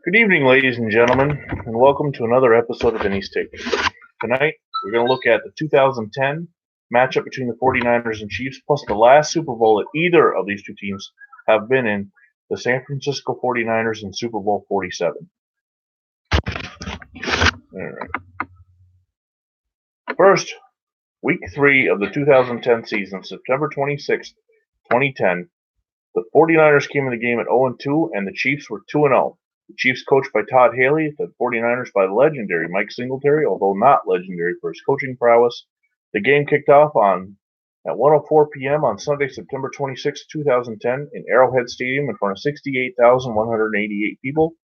Good evening, ladies and gentlemen, and welcome to another episode of Vinny's Take. Tonight, we're going to look at the 2010 matchup between the 49ers and Chiefs, plus the last Super Bowl that either of these two teams have been in, the San Francisco 49ers in Super Bowl 47. All right. First, Week 3 of the 2010 season, September 26, 2010, the 49ers came in the game at 0-2, and the Chiefs were 2-0. The Chiefs coached by Todd Haley, the 49ers by the legendary Mike Singletary, although not legendary for his coaching prowess. The game kicked off at 1:04 p.m. on Sunday, September 26, 2010, in Arrowhead Stadium in front of 68,188 people.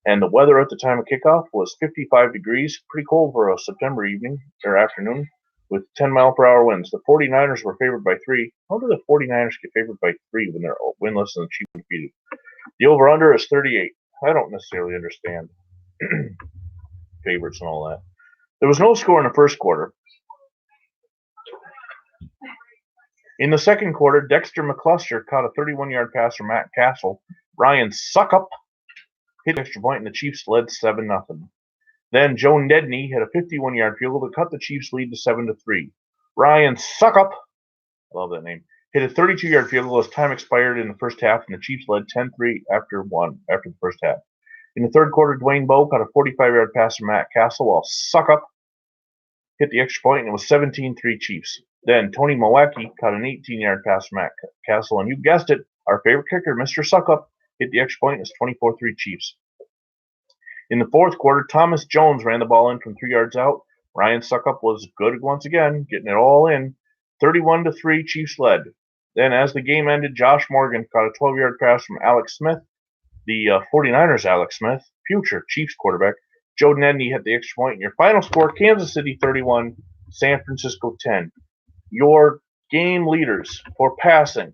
And the weather at the time of kickoff was 55 degrees, pretty cold for a September evening or afternoon, with 10-mile-per-hour winds. The 49ers were favored by 3. How do the 49ers get favored by 3 when they're winless and the Chiefs defeated? The over-under is 38. I don't necessarily understand favorites and all that. There was no score in the first quarter. In the second quarter, Dexter McCluster caught a 31-yard pass from Matt Castle. Ryan Suckup hit an extra point, and the Chiefs led 7-0. Then Joe Nedney hit a 51-yard field goal to cut the Chiefs' lead to 7-3. Ryan Suckup, I love that name, hit a 32-yard field goal as time expired in the first half, and the Chiefs led 10-3 after the first half. In the third quarter, Dwayne Bowe caught a 45-yard pass from Matt Castle, while Suckup hit the extra point, and it was 17-3 Chiefs. Then Tony Mawaki caught an 18-yard pass from Matt Castle, and you guessed it, our favorite kicker, Mr. Suckup, hit the extra point, and it was 24-3 Chiefs. In the fourth quarter, Thomas Jones ran the ball in from 3 yards out. Ryan Suckup was good once again, getting it all in. 31-3 Chiefs led. Then as the game ended, Josh Morgan caught a 12-yard pass from Alex Smith, the 49ers Alex Smith, future Chiefs quarterback. Joe Nedney hit the extra point. And your final score, Kansas City 31, San Francisco 10. Your game leaders for passing: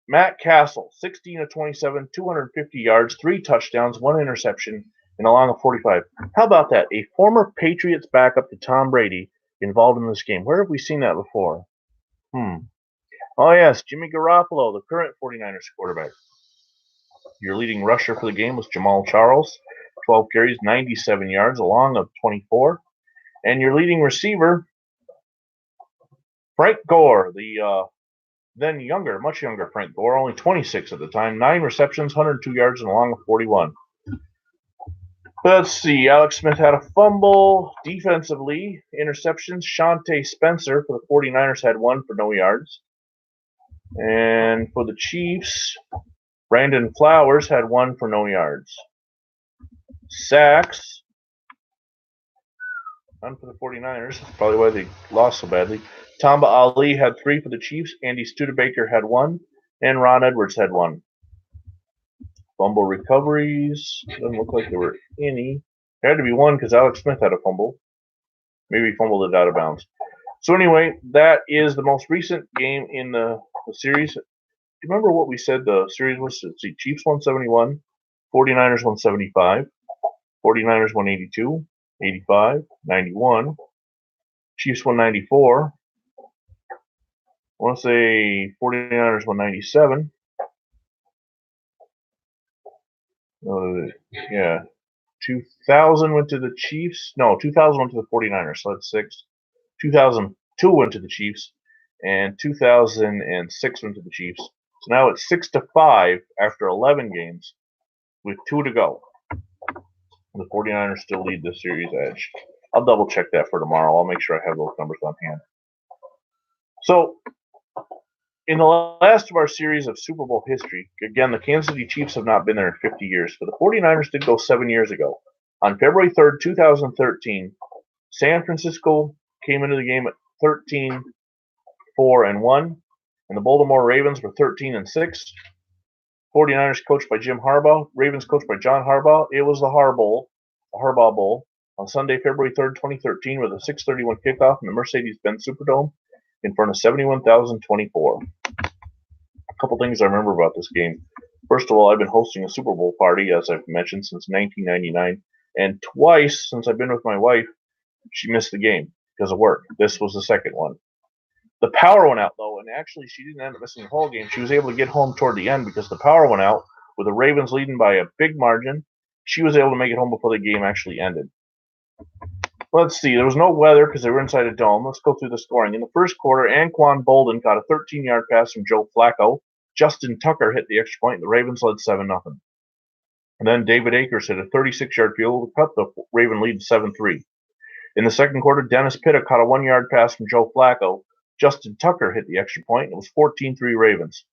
Matt Castle, 16 of 27, 250 yards, 3 touchdowns, 1 interception, and a long of 45. How about that? A former Patriots backup to Tom Brady involved in this game. Where have we seen that before? Oh, yes, Jimmy Garoppolo, the current 49ers quarterback. Your leading rusher for the game was Jamal Charles, 12 carries, 97 yards, a long of 24. And your leading receiver, Frank Gore, the then much younger Frank Gore, only 26 at the time, 9 receptions, 102 yards, and a long of 41. Let's see, Alex Smith had a fumble. Defensively, interceptions. Shante Spencer for the 49ers had 1 for no yards. And for the Chiefs, Brandon Flowers had 1 for no yards. Sacks, none for the 49ers, probably why they lost so badly. Tamba Ali had 3 for the Chiefs. Andy Studebaker had 1. And Ron Edwards had 1. Fumble recoveries. Doesn't look like there were any. There had to be 1 because Alex Smith had a fumble. Maybe he fumbled it out of bounds. So anyway, that is the most recent game in the series. Do you remember what we said the series was? Let's see, Chiefs 171, 49ers 175, 49ers 182, 85, 91, Chiefs 194. I want to say 49ers 197. Yeah. 2000 went to the Chiefs. No, 2000 went to the 49ers, so that's 6. 2002 went to the Chiefs, and 2006 went to the Chiefs. So now it's 6-5 after 11 games with 2 to go. The 49ers still lead the series edge. I'll double check that for tomorrow. I'll make sure I have those numbers on hand. So, in the last of our series of Super Bowl history, again, the Kansas City Chiefs have not been there in 50 years, but the 49ers did go 7 years ago. On February 3rd, 2013, San Francisco came into the game at 13-4-1, and the Baltimore Ravens were 13-6. 49ers coached by Jim Harbaugh, Ravens coached by John Harbaugh. It was the Harbaugh Bowl, on Sunday, February 3rd, 2013, with a 6:31 kickoff in the Mercedes-Benz Superdome in front of 71,024. A couple things I remember about this game. First of all, I've been hosting a Super Bowl party, as I've mentioned, since 1999, and twice since I've been with my wife, she missed the game because of work. This was the second one. The power went out, though, and actually she didn't end up missing the whole game. She was able to get home toward the end because the power went out with the Ravens leading by a big margin. She was able to make it home before the game actually ended. Let's see. There was no weather because they were inside a dome. Let's go through the scoring. In the first quarter, Anquan Bolden caught a 13-yard pass from Joe Flacco. Justin Tucker hit the extra point, and the Ravens led 7-0. And then David Akers hit a 36-yard field goal to cut the Raven lead to 7-3. In the second quarter, Dennis Pitta caught a 1-yard pass from Joe Flacco. Justin Tucker hit the extra point, and it was 14-3 Ravens.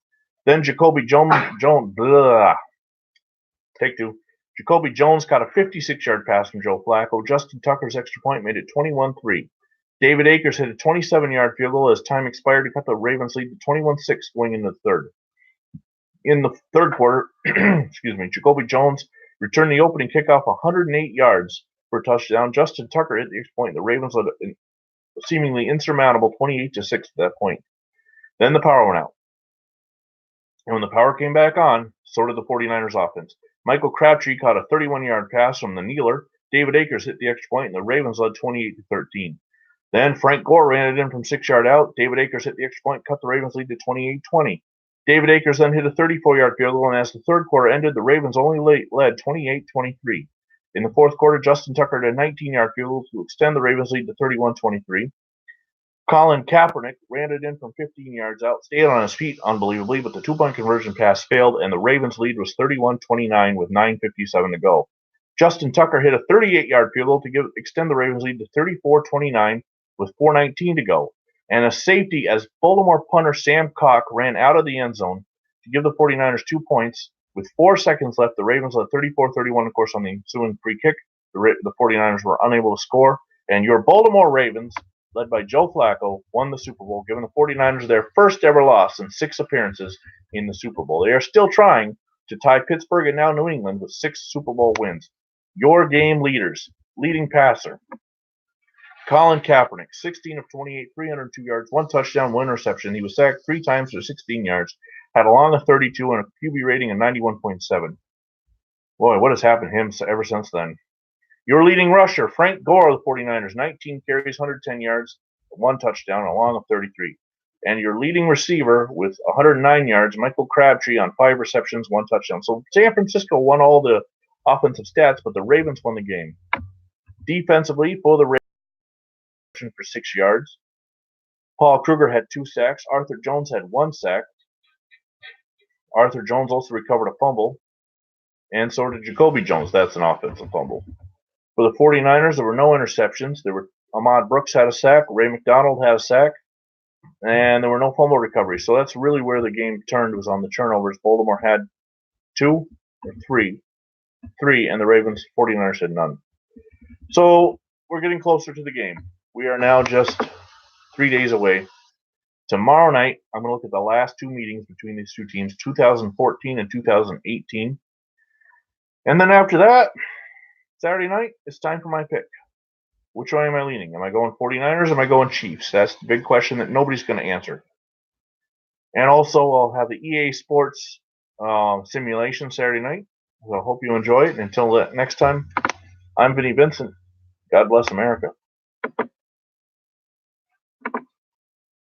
Then Jacoby Jones caught a 56-yard pass from Joe Flacco. Justin Tucker's extra point made it 21-3. David Akers hit a 27-yard field goal as time expired to cut the Ravens lead to 21-6 going into the third. In the third quarter, Jacoby Jones returned the opening kickoff 108 yards for a touchdown. Justin Tucker hit the extra point. The Ravens led a seemingly insurmountable 28-6 at that point. Then the power went out. And when the power came back on, so did the 49ers offense. Michael Crabtree caught a 31-yard pass from the kneeler. David Akers hit the extra point, and the Ravens led 28-13. Then Frank Gore ran it in from 6 yards out. David Akers hit the extra point, cut the Ravens lead to 28-20. David Akers then hit a 34-yard field goal, and as the third quarter ended, the Ravens only led 28-23. In the fourth quarter, Justin Tucker hit a 19-yard field goal to extend the Ravens lead to 31-23. Colin Kaepernick ran it in from 15 yards out, stayed on his feet unbelievably, but the two-point conversion pass failed, and the Ravens' lead was 31-29 with 9:57 to go. Justin Tucker hit a 38-yard field goal to extend the Ravens' lead to 34-29 with 4:19 to go. And a safety as Baltimore punter Sam Cock ran out of the end zone to give the 49ers 2 points. With 4 seconds left, the Ravens led 34-31. Of course, on the ensuing free kick, the 49ers were unable to score. And your Baltimore Ravens, led by Joe Flacco, won the Super Bowl, giving the 49ers their first ever loss in 6 appearances in the Super Bowl. They are still trying to tie Pittsburgh and now New England with 6 Super Bowl wins. Your game leaders, leading passer, Colin Kaepernick, 16 of 28, 302 yards, 1 touchdown, 1 interception. He was sacked 3 times for 16 yards, had a long of 32 and a QB rating of 91.7. Boy, what has happened to him ever since then? Your leading rusher, Frank Gore of the 49ers, 19 carries, 110 yards, 1 touchdown, a long of 33. And your leading receiver with 109 yards, Michael Crabtree on 5 receptions, 1 touchdown. So San Francisco won all the offensive stats, but the Ravens won the game. Defensively, for the Ravens for 6 yards. Paul Kruger had 2 sacks. Arthur Jones had 1 sack. Arthur Jones also recovered a fumble. And so did Jacoby Jones. That's an offensive fumble. For the 49ers, there were no interceptions. Ahmad Brooks had a sack. Ray McDonald had a sack. And there were no fumble recoveries. So that's really where the game turned, was on the turnovers. Baltimore had 2 or 3. 3, and the Ravens 49ers had none. So we're getting closer to the game. We are now just 3 days away. Tomorrow night, I'm going to look at the last 2 meetings between these 2 teams, 2014 and 2018. And then after that, Saturday night, it's time for my pick. Which way am I leaning? Am I going 49ers or am I going Chiefs? That's the big question that nobody's going to answer. And also, I'll have the EA Sports simulation Saturday night. So I hope you enjoy it. Until next time, I'm Vinny Vincent. God bless America.